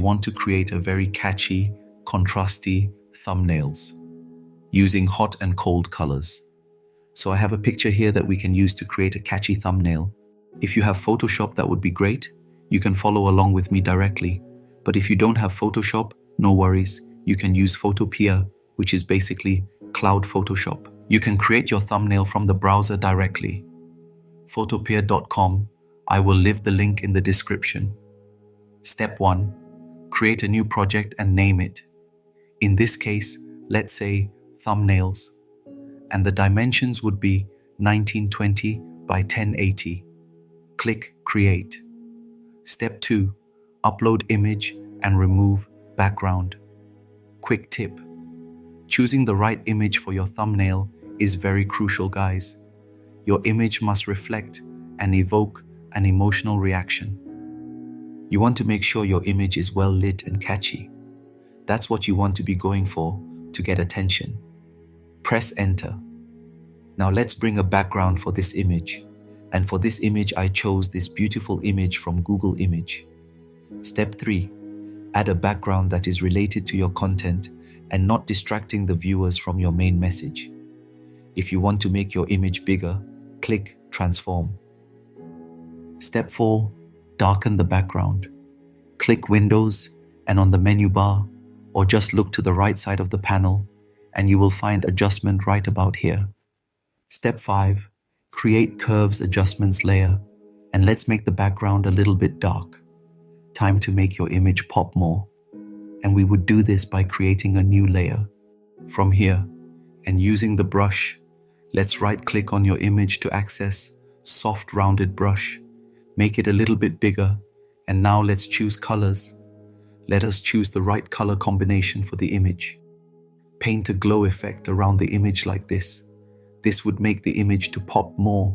Want to create a very catchy, contrasty thumbnails using hot and cold colors. So I have a picture here that we can use to create a catchy thumbnail. If you have Photoshop, that would be great. You can follow along with me directly. But if you don't have Photoshop, no worries. You can use Photopea, which is basically cloud Photoshop. You can create your thumbnail from the browser directly. Photopea.com. I will leave the link in the description. Step 1. Create a new project and name it. In this case, let's say thumbnails. And the dimensions would be 1920 by 1080. Click Create. Step 2. Upload image and remove background. Quick tip. Choosing the right image for your thumbnail is very crucial, guys. Your image must reflect and evoke an emotional reaction. You want to make sure your image is well lit and catchy. That's what you want to be going for to get attention. Press enter. Now let's bring a background for this image. And for this image, I chose this beautiful image from Google Image. Step 3. Add a background that is related to your content and not distracting the viewers from your main message. If you want to make your image bigger, click Transform. Step 4. Darken the background. Click Windows and on the menu bar, or just look to the right side of the panel, and you will find adjustment right about here. Step 5. Create Curves Adjustments layer, and let's make the background a little bit dark. Time to make your image pop more. And we would do this by creating a new layer. From here, and using the brush, let's right-click on your image to access Soft Rounded Brush. Make it a little bit bigger, and now let's choose colors. Let us choose the right color combination for the image. Paint a glow effect around the image like this. This would make the image to pop more.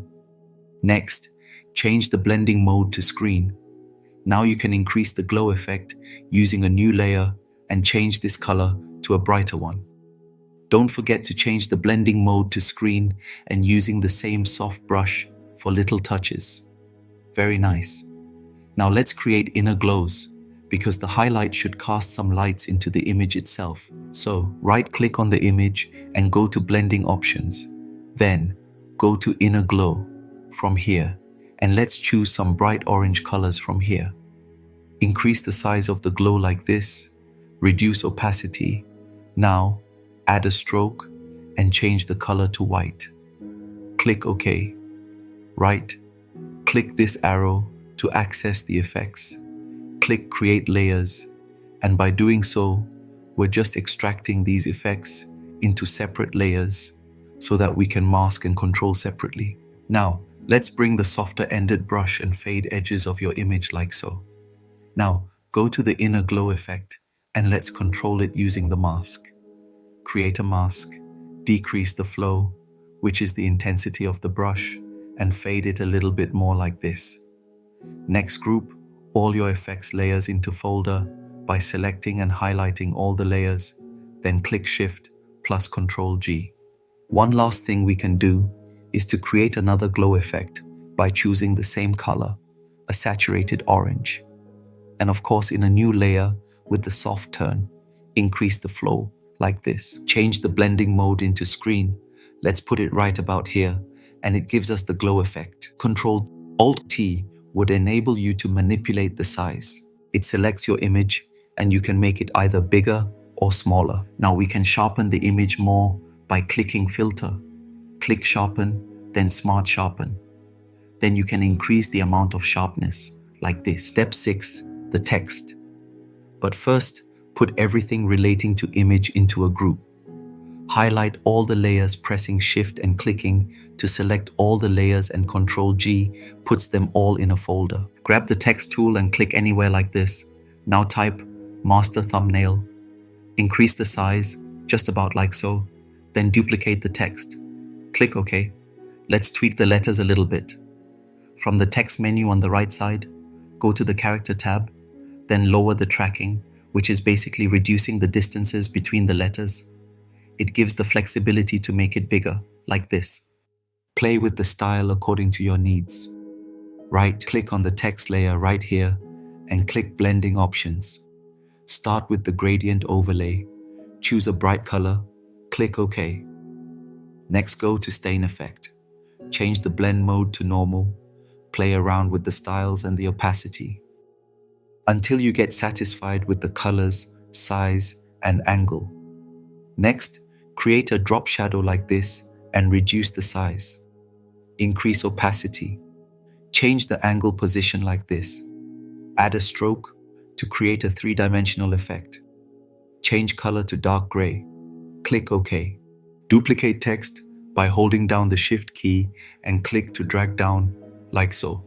Next, change the blending mode to screen. Now you can increase the glow effect using a new layer and change this color to a brighter one. Don't forget to change the blending mode to screen and using the same soft brush for little touches. Very nice. Now let's create inner glows, because the highlight should cast some lights into the image itself. So right-click on the image and go to Blending Options. Then go to Inner Glow from here, and let's choose some bright orange colors from here. Increase the size of the glow like this, reduce opacity. Now add a stroke and change the color to white. Click OK. Click this arrow to access the effects. Click Create Layers, and by doing so, we're just extracting these effects into separate layers so that we can mask and control separately. Now, let's bring the softer ended brush and fade edges of your image like so. Now, go to the inner glow effect and let's control it using the mask. Create a mask, decrease the flow, which is the intensity of the brush, and fade it a little bit more like this. Next, group all your effects layers into folder by selecting and highlighting all the layers, then click Shift plus Ctrl G. One last thing we can do is to create another glow effect by choosing the same color, a saturated orange. And of course, in a new layer with the soft turn, increase the flow like this. Change the blending mode into screen. Let's put it right about here, and it gives us the glow effect. Ctrl-Alt-T would enable you to manipulate the size. It selects your image and you can make it either bigger or smaller. Now we can sharpen the image more by clicking Filter. Click Sharpen, then Smart Sharpen. Then you can increase the amount of sharpness like this. Step 6, the text. But first, put everything relating to image into a group. Highlight all the layers, pressing Shift and clicking to select all the layers, and Ctrl G puts them all in a folder. Grab the text tool and click anywhere like this. Now type Master Thumbnail. Increase the size, just about like so. Then duplicate the text. Click OK. Let's tweak the letters a little bit. From the text menu on the right side, go to the Character tab, then lower the tracking, which is basically reducing the distances between the letters. It gives the flexibility to make it bigger, like this. Play with the style according to your needs. Right-click on the text layer right here and click Blending Options. Start with the gradient overlay. Choose a bright color. Click OK. Next, go to Stain Effect. Change the blend mode to normal. Play around with the styles and the opacity until you get satisfied with the colors, size, and angle. Next, create a drop shadow like this and reduce the size. Increase opacity. Change the angle position like this. Add a stroke to create a three-dimensional effect. Change color to dark gray. Click OK. Duplicate text by holding down the Shift key and click to drag down, like so.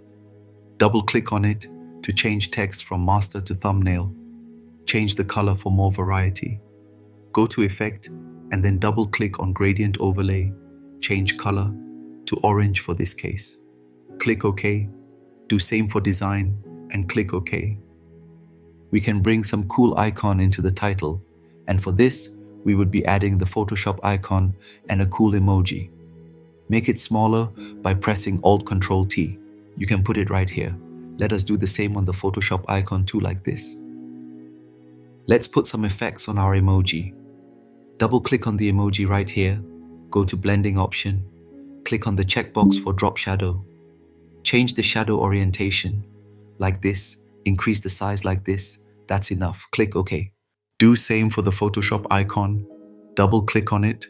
Double-click on it to change text from master to thumbnail. Change the color for more variety. Go to Effect and then double-click on Gradient Overlay. Change color to orange for this case. Click OK. Do same for design and click OK. We can bring some cool icon into the title, and for this, we would be adding the Photoshop icon and a cool emoji. Make it smaller by pressing Alt-Control-T. You can put it right here. Let us do the same on the Photoshop icon too, like this. Let's put some effects on our emoji. Double-click on the emoji right here. Go to Blending option. Click on the checkbox for drop shadow. Change the shadow orientation, like this. Increase the size like this. That's enough. Click OK. Do same for the Photoshop icon. Double-click on it.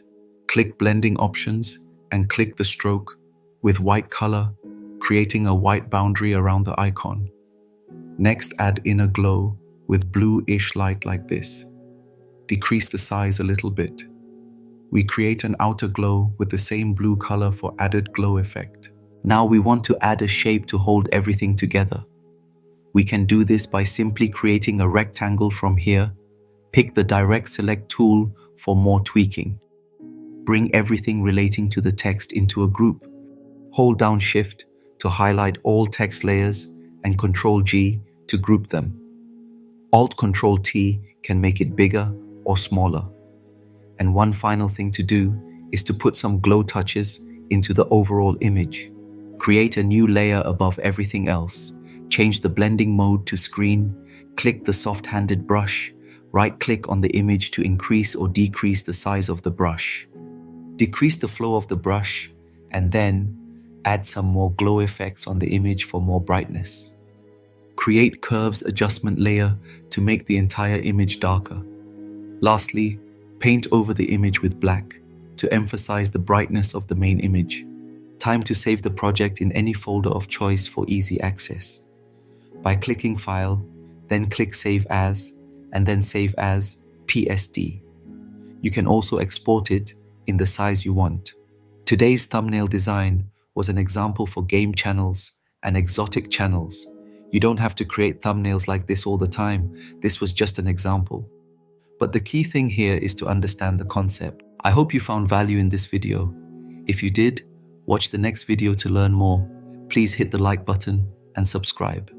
Click Blending options and click the stroke with white color, creating a white boundary around the icon. Next, add inner glow with blue-ish light like this. Decrease the size a little bit. We create an outer glow with the same blue color for added glow effect. Now we want to add a shape to hold everything together. We can do this by simply creating a rectangle from here. Pick the Direct Select tool for more tweaking. Bring everything relating to the text into a group. Hold down Shift to highlight all text layers and Ctrl-G to group them. Alt-Control-T can make it bigger or smaller. And one final thing to do is to put some glow touches into the overall image. Create a new layer above everything else. Change the blending mode to screen. Click the soft-handed brush. Right-click on the image to increase or decrease the size of the brush. Decrease the flow of the brush and then add some more glow effects on the image for more brightness. Create curves adjustment layer to make the entire image darker. Lastly, paint over the image with black to emphasize the brightness of the main image. Time to save the project in any folder of choice for easy access. By clicking File, then click Save As, and then Save as PSD. You can also export it in the size you want. Today's thumbnail design was an example for game channels and exotic channels. You don't have to create thumbnails like this all the time. This was just an example. But the key thing here is to understand the concept. I hope you found value in this video. If you did, watch the next video to learn more. Please hit the like button and subscribe.